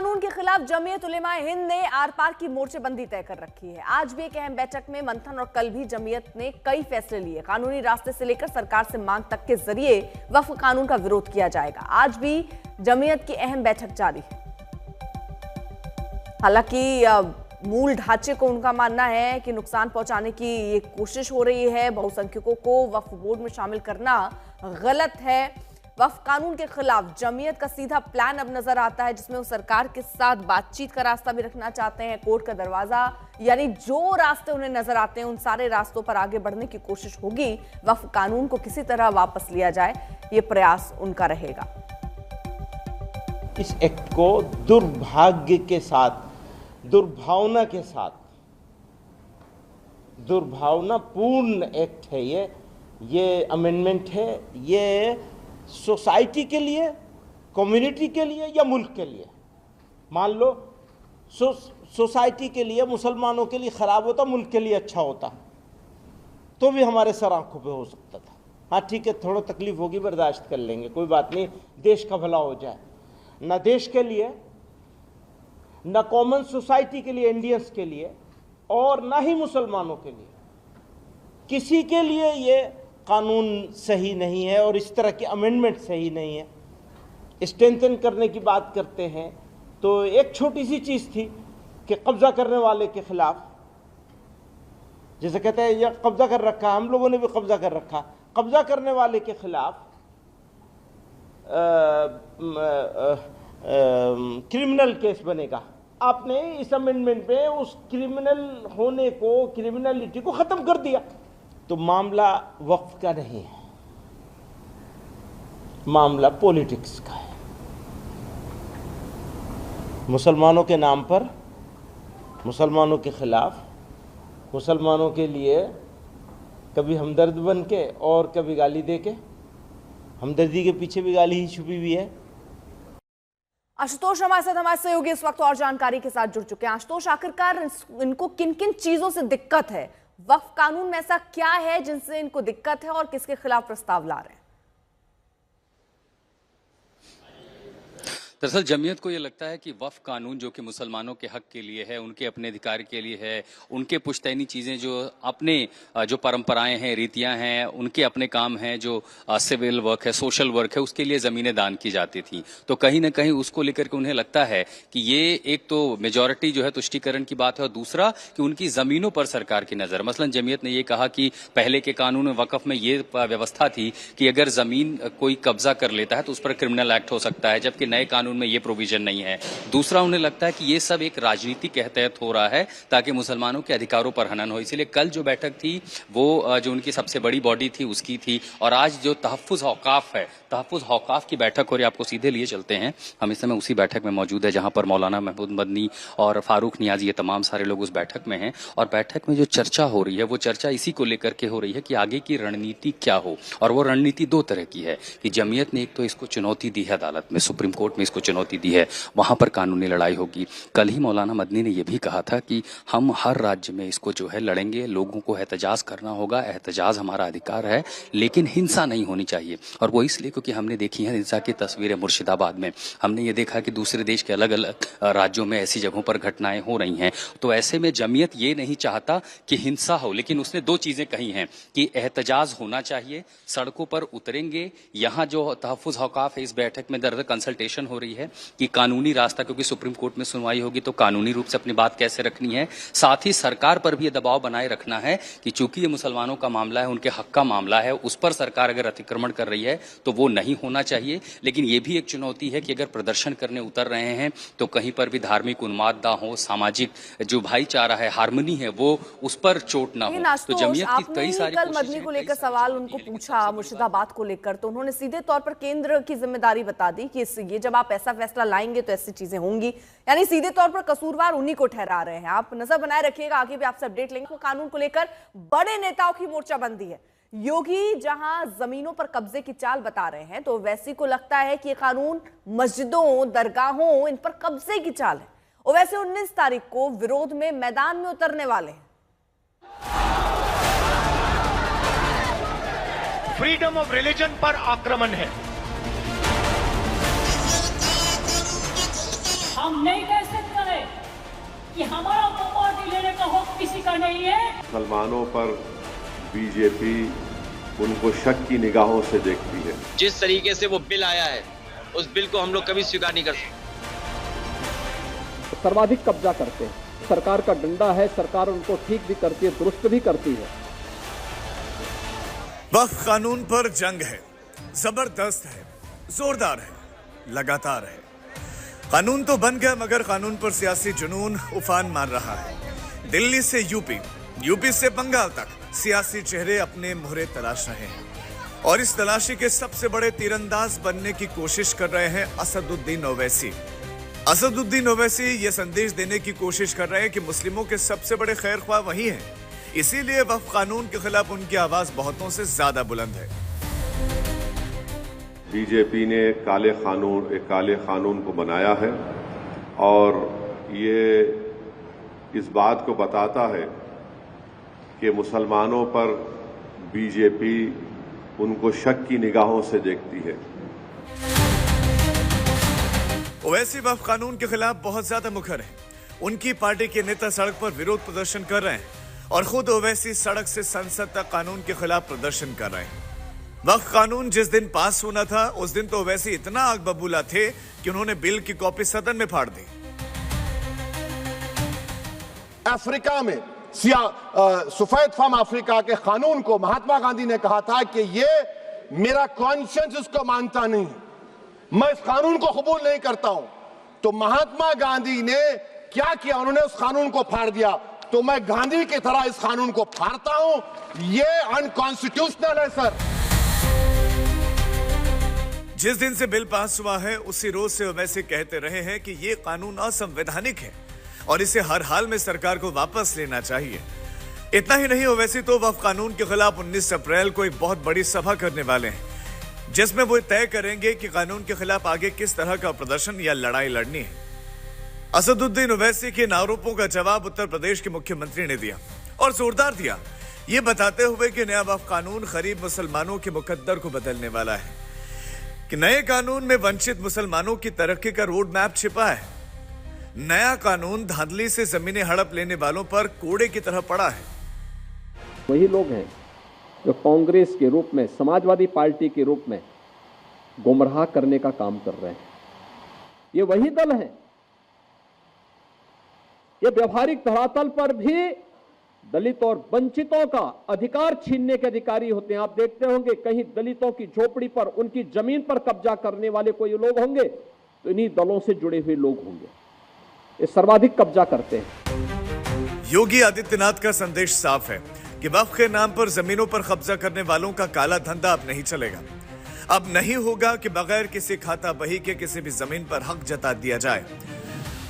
कानून के खिलाफ जमीयत उलेमाए हिंद ने आर पार की मोर्चेबंदी तय कर रखी है। आज भी एक अहम बैठक में मंथन और कल भी जमीयत ने कई फैसले लिए। कानूनी रास्ते से लेकर सरकार से मांग तक के जरिए वक्फ कानून का विरोध किया जाएगा। आज भी जमीयत की अहम बैठक जारी है। हालांकि मूल ढांचे को उनका मानना है कि नुकसान पहुंचाने की ये कोशिश हो रही है। बहुसंख्यकों को वक्फ बोर्ड में शामिल करना गलत है। वक्फ कानून के खिलाफ जमीयत का सीधा प्लान अब नजर आता है, जिसमें वो सरकार के साथ बातचीत का रास्ता भी रखना चाहते हैं। कोर्ट का दरवाजा, यानी जो रास्ते उन्हें नजर आते हैं उन सारे रास्तों पर आगे बढ़ने की कोशिश होगी। वक्फ कानून को किसी तरह वापस लिया जाए, ये प्रयास उनका रहेगा। इस एक्ट को दुर्भाग्य के साथ, दुर्भावना के साथ, दुर्भावनापूर्ण एक्ट है ये अमेंडमेंट है। ये सोसाइटी के लिए, कम्युनिटी के लिए या मुल्क के लिए, मान लो सोसाइटी के लिए, मुसलमानों के लिए खराब होता, मुल्क के लिए अच्छा होता तो भी हमारे सर आंखों पे हो सकता था। हाँ ठीक है, थोड़ा तकलीफ होगी, बर्दाश्त कर लेंगे, कोई बात नहीं, देश का भला हो जाए। ना देश के लिए, ना कॉमन सोसाइटी के लिए, इंडियंस के लिए, और ना ही मुसलमानों के लिए, किसी के लिए ये कानून सही नहीं है और इस तरह के अमेंडमेंट सही नहीं है। स्ट्रेंथन करने की बात करते हैं तो एक छोटी सी चीज़ थी कि कब्जा करने वाले के खिलाफ, जैसे कहते हैं यह कब्जा कर रखा, हम लोगों ने भी कब्जा कर रखा, कब्जा करने वाले के खिलाफ क्रिमिनल केस बनेगा। आपने इस अमेंडमेंट में उस क्रिमिनल होने को, क्रिमिनलिटी को ख़त्म कर दिया। तो मामला वक्फ का नहीं है, मामला पॉलिटिक्स का है। मुसलमानों के नाम पर, मुसलमानों के खिलाफ, मुसलमानों के लिए कभी हमदर्द बन के और कभी गाली दे के, हमदर्दी के पीछे भी गाली ही छुपी हुई है। आशुतोष हमारे सहयोगी इस वक्त और जानकारी के साथ जुड़ चुके हैं। आशुतोष, आखिरकार इनको किन किन चीजों से दिक्कत है? वक्फ कानून में ऐसा क्या है जिनसे इनको दिक्कत है और किसके खिलाफ प्रस्ताव ला रहे हैं? दरअसल जमीयत को ये लगता है कि वक्फ कानून जो कि मुसलमानों के हक के लिए है, उनके अपने अधिकार के लिए है, उनके पुश्तैनी चीज़ें जो अपने जो परंपराएं हैं, रीतियां हैं, उनके अपने काम हैं, जो सिविल वर्क है, सोशल वर्क है, उसके लिए ज़मीनें दान की जाती थी। तो कहीं ना कहीं उसको लेकर के उन्हें लगता है कि ये एक तो मेजॉरिटी जो है तुष्टीकरण की बात है, और दूसरा कि उनकी ज़मीनों पर सरकार की नज़र। मसलन जमीयत ने ये कहा कि पहले के कानून में वक्फ में ये व्यवस्था थी कि अगर ज़मीन कोई कब्जा कर लेता है तो उस पर क्रिमिनल एक्ट हो सकता है, जबकि नए कानून में ये प्रोविजन नहीं है। दूसरा, उन्हें लगता है कि ये सब एक राजनीति के तहत हो रहा है ताकि मुसलमानों के अधिकारों पर हनन हो। इसलिए कल जो बैठक थी वो जो उनकी सबसे बड़ी बॉडी थी उसकी थी, और आज जो तहफ्फुज औकाफ है, तहफ्फुज औकाफ की बैठक हो रही है। आपको सीधे लिए चलते हैं, हम इस समय उसी बैठक में मौजूद है जहां पर मौलाना महमूद मदनी और फारूक नियाजी, ये तमाम सारे लोग उस बैठक में हैं। और बैठक में जो चर्चा हो रही है वो चर्चा इसी को लेकर के हो रही है कि आगे की रणनीति क्या हो। और वो रणनीति दो तरह की है कि जमीयत ने एक तो इसको चुनौती दी है, अदालत में, सुप्रीम कोर्ट में इसको चुनौती दी है, वहां पर कानूनी लड़ाई होगी। कल ही मौलाना मदनी ने यह भी कहा था कि हम हर राज्य में इसको जो है लड़ेंगे, लोगों को एहतजाज करना होगा, एहतजाज हमारा अधिकार है, लेकिन हिंसा नहीं होनी चाहिए। और वो इसलिए क्योंकि हमने देखी है हिंसा की तस्वीरें मुर्शिदाबाद में, हमने ये देखा कि दूसरे देश के अलग अलग राज्यों में ऐसी जगहों पर घटनाएं हो रही हैं। तो ऐसे में जमीयत ये नहीं चाहता कि हिंसा हो, लेकिन उसने दो चीजें कही हैं कि एहतजाज होना चाहिए, सड़कों पर उतरेंगे। यहाँ जो तहफ्फुज औकाफ है, इस बैठक में दरअसल कंसल्टेशन हो रही है कि कानूनी रास्ता, क्योंकि सुप्रीम कोर्ट में सुनवाई होगी तो कानूनी रूप से अपनी बात कैसे रखनी है। साथ ही सरकार पर भी ये दबाव बनाए रखना है कि चूंकि ये मुसलमानों का मामला है, उनके हक का मामला है, उस पर सरकार अगर अतिक्रमण कर रही है तो वो नहीं होना चाहिए। लेकिन ये भी एक चुनौती है कि अगर प्रदर्शन करने उतर रहे हैं तो कहीं पर भी धार्मिक उन्माद ना हो, सामाजिक जो भाईचारा है, हार्मनी है, वो उस पर चोट ना हो। तो जमीयत की कई सारी कल मदनी को लेकर सवाल उनको पूछा मुर्शिदाबाद को लेकर, तो उन्होंने सीधे तौर पर केंद्र की जिम्मेदारी बता दी कि ये जब आप ऐसा फैसला लाएंगे तो ऐसी चीजें होंगी। यानी सीधे तौर पर कसूरवार उन्हीं को ठहरा रहे हैं। आप नजर बनाए रखिएगा, आगे भी आपसे अपडेट लेंगे। कानून को लेकर बड़े नेताओं की मोर्चाबंदी है। योगी जहां जमीनों पर कब्जे की चाल बता रहे हैं, तो वैसी को लगता है कि ये कानून मस्जिदों, दरगाहों, इन पर कब्जे की चाल है। और वैसे 19 तारीख को विरोध में मैदान में उतरने वाले हैं। फ्रीडम ऑफ रिलीजन पर आक्रमण है। हम नहीं कह सकते कि हमारा प्रॉपर्टी लेने का हक किसी का नहीं है। मुसलमानों पर बीजेपी उनको शक की निगाहों से देखती है। जिस तरीके से वो बिल आया है उस बिल को हम लोग कभी स्वीकार नहीं कर सकते। सर्वाधिक कब्जा करते हैं, सरकार का डंडा है, सरकार उनको ठीक भी करती है, दुरुस्त भी करती है। वक्फ कानून पर जंग है, जबरदस्त है, जोरदार है, लगातार है। कानून तो बन गया मगर कानून पर सियासी जुनून उफान मार रहा है। दिल्ली से यूपी, यूपी से बंगाल तक सियासी चेहरे अपने मुहरे तलाश रहे हैं और इस तलाशी के सबसे बड़े तीरंदाज बनने की कोशिश कर रहे हैं असदुद्दीन ओवैसी। असदुद्दीन ओवैसी ये संदेश देने की कोशिश कर रहे हैं कि मुस्लिमों के सबसे बड़े खैर ख्वाह वही हैं, इसीलिए वक्फ कानून के खिलाफ उनकी आवाज बहुतों से ज्यादा बुलंद है। बीजेपी ने एक काले कानून को बनाया है और ये इस बात को बताता है कि मुसलमानों पर बीजेपी उनको शक की निगाहों से देखती है। ओवैसी वक्फ कानून के खिलाफ बहुत ज्यादा मुखर है। उनकी पार्टी के नेता सड़क पर विरोध प्रदर्शन कर रहे हैं और खुद ओवैसी सड़क से संसद तक कानून के खिलाफ प्रदर्शन कर रहे हैं। वक्फ कानून जिस दिन पास होना था उस दिन तो ओवैसी इतना आग बबूला थे कि उन्होंने बिल की कॉपी सदन में फाड़ दी। अफ्रीका में सफेद फार्म अफ्रीका के कानून को महात्मा गांधी ने कहा था कि ये मेरा कॉन्शियंस इसको मानता नहीं, मैं इस कानून को कबूल नहीं करता हूं। तो महात्मा गांधी ने क्या किया, उन्होंने उस कानून को फाड़ दिया। तो मैं गांधी की तरह इस कानून को फाड़ता हूं, ये अनकॉन्स्टिट्यूशनल है सर। जिस दिन से बिल पास हुआ है उसी रोज से ओवैसी कहते रहे हैं कि ये कानून असंवैधानिक है और इसे हर हाल में सरकार को वापस लेना चाहिए। इतना ही नहीं, ओवैसी तो वक्फ कानून के खिलाफ 19 अप्रैल को एक बहुत बड़ी सभा करने वाले हैं जिसमें वो तय करेंगे कि कानून के खिलाफ आगे किस तरह का प्रदर्शन या लड़ाई लड़नी है। असदुद्दीन ओवैसी के इन आरोपों का जवाब उत्तर प्रदेश के मुख्यमंत्री ने दिया और जोरदार दिया, ये बताते हुए कि नया वक्फ कानून गरीब मुसलमानों के मुकद्दर को बदलने वाला है, कि नए कानून में वंचित मुसलमानों की तरक्की का रोड मैप छिपा है। नया कानून धांधली से जमीनें हड़प लेने वालों पर कोड़े की तरह पड़ा है। वही लोग हैं जो कांग्रेस के रूप में, समाजवादी पार्टी के रूप में गुमराह करने का काम कर रहे हैं। ये वही दल हैं। ये व्यवहारिक धरातल पर भी दलित और वंचितों का अधिकार छीनने के अधिकारी होते हैं। आप देखते होंगे कहीं दलितों की झोपड़ी पर, उनकी जमीन पर कब्जा करने वाले कोई लोग होंगे तो इन्हीं दलों से जुड़े हुए लोग होंगे। ये सर्वाधिक कब्जा करते हैं। योगी आदित्यनाथ का संदेश साफ है कि वक्फ के नाम पर जमीनों पर कब्जा करने वालों का काला धंधा अब नहीं चलेगा। अब नहीं होगा कि बगैर किसी खाता बही के किसी भी जमीन पर हक जता दिया जाए,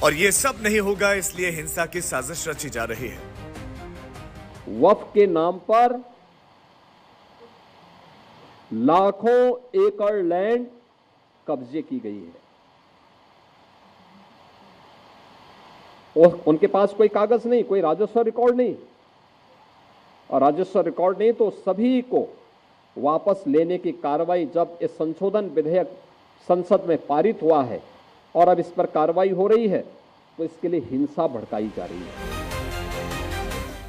और ये सब नहीं होगा इसलिए हिंसा की साजिश रची जा रही है। वक्फ के नाम पर लाखों एकड़ लैंड कब्जे की गई है और उनके पास कोई कागज नहीं, कोई राजस्व रिकॉर्ड नहीं, और राजस्व रिकॉर्ड नहीं तो सभी को वापस लेने की कार्रवाई, जब इस संशोधन विधेयक संसद में पारित हुआ है और अब इस पर कार्रवाई हो रही है तो इसके लिए हिंसा भड़काई जा रही है।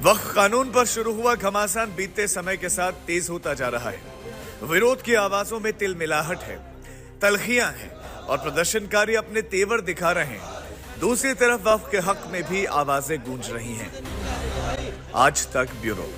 वक्फ कानून पर शुरू हुआ घमासान बीतते समय के साथ तेज होता जा रहा है। विरोध की आवाजों में तिलमिलाहट है, तलखियां हैं और प्रदर्शनकारी अपने तेवर दिखा रहे हैं। दूसरी तरफ वक्फ के हक में भी आवाजें गूंज रही हैं। आज तक ब्यूरो।